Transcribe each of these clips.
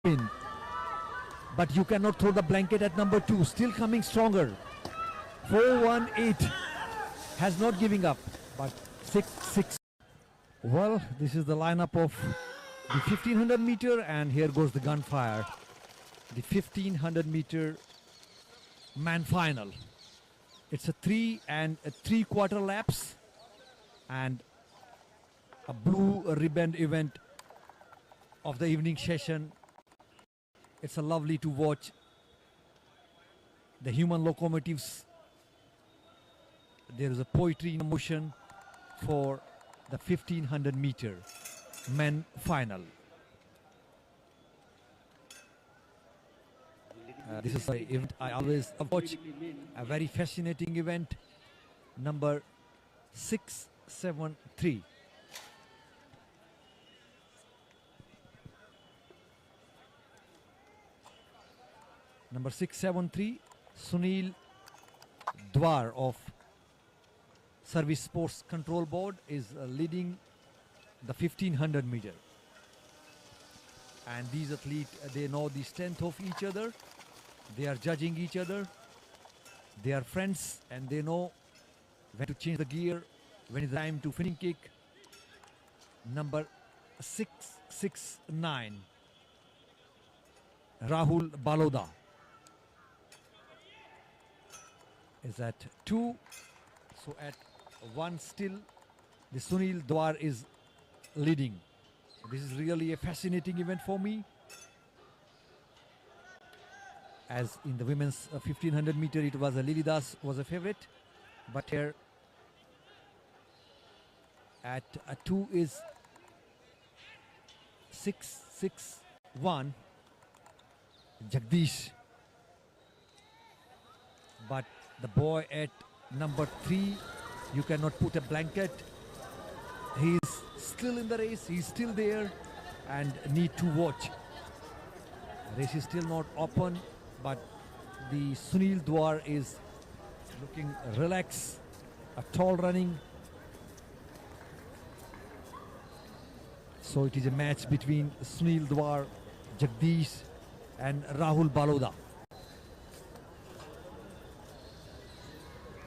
win. But you cannot throw the blanket at number 2. Still coming stronger. 4-1-8. Has not giving up. But 6-6. Well, this is the lineup of the 1500 meter, and here goes the gunfire. The 1500 meter man final. It's a 3 3/4 laps and a blue ribbon event of the evening session. It's a lovely to watch the human locomotives. There is a poetry in motion for the 1500 meter men final. This is an event I always watch, a very fascinating event. Number 673. Number 673, Sunil Dwar of Service Sports Control Board is leading the 1500 meter. And these athletes, they know the strength of each other. They are judging each other. They are friends and they know when to change the gear, when it's time to finishing kick. Number 669, Rahul Baloda is at 2. So at 1 still, the Sunil Dwar is leading. This is really a fascinating event for me. As in the women's 1500 meter, it was Lily Das was a favorite, but here at 2 is 661 Jagdish. But the boy at number 3, you cannot put a blanket. He is still in the race. He's still there and need to watch. Race is still not open, but the Sunil Dwar is looking relaxed, a tall running. So it is a match between Sunil Dwar, Jagdish and Rahul Baloda.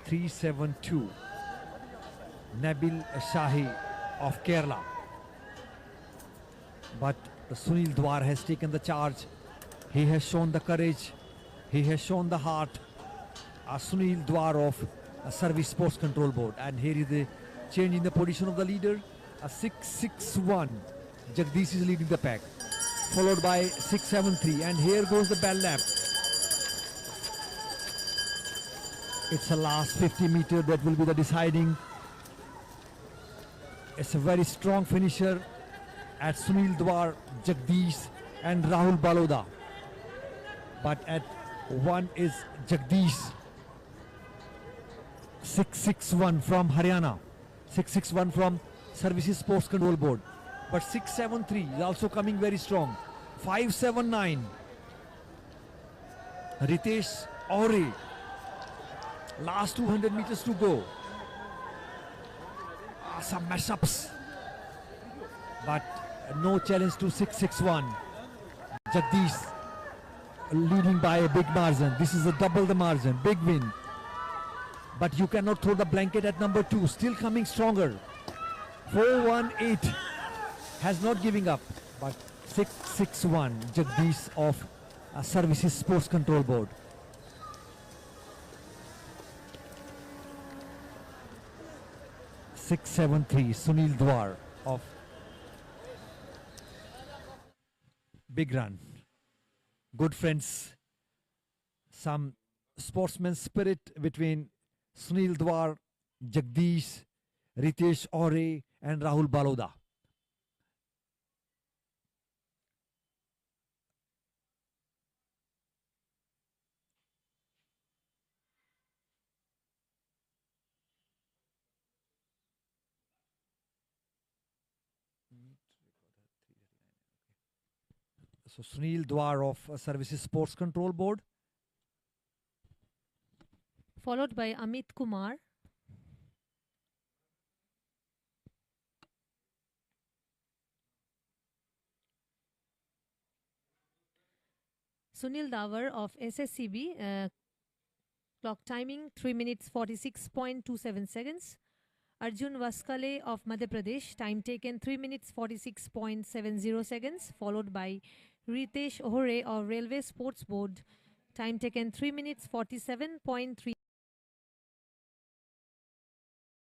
372, Nabil Shahi of Kerala. But Sunil Dwar has taken the charge. He has shown the courage. He has shown the heart. Sunil Dwar of Service Sports Control Board. And here is the change in the position of the leader. 661. Jagdish is leading the pack, followed by 673. And here goes the bell lap. It's the last 50 meter that will be the deciding. It's a very strong finisher at Sunil Dwar, Jagdish and Rahul Baloda. But at 1 is Jagdish. 661 from Haryana. 661 from Services Sports Control Board. But 673 is also coming very strong. 579. Ritesh Aure. Last 200 meters to go. Some mashups. But no challenge to 661. Jagdish leading by a big margin. This is a double the margin. Big win. But you cannot throw the blanket at number 2. Still coming stronger. 4-1-8. Has not giving up. But 661. Jagdish of Services Sports Control Board. .673 Sunil Dwar of big run. Good friends. Some sportsman spirit between Sunil Dwar, Jagdish, Ritesh Aure and Rahul Baloda. So Sunil Dwar of Services Sports Control Board. Followed by Amit Kumar. Sunil Dawar of SSCB, clock timing 3 minutes 46.27 seconds. Arjun Vaskale of Madhya Pradesh, time taken 3 minutes 46.70 seconds, followed by Ritesh Ohore of Railway Sports Board, time taken 3 minutes 47.3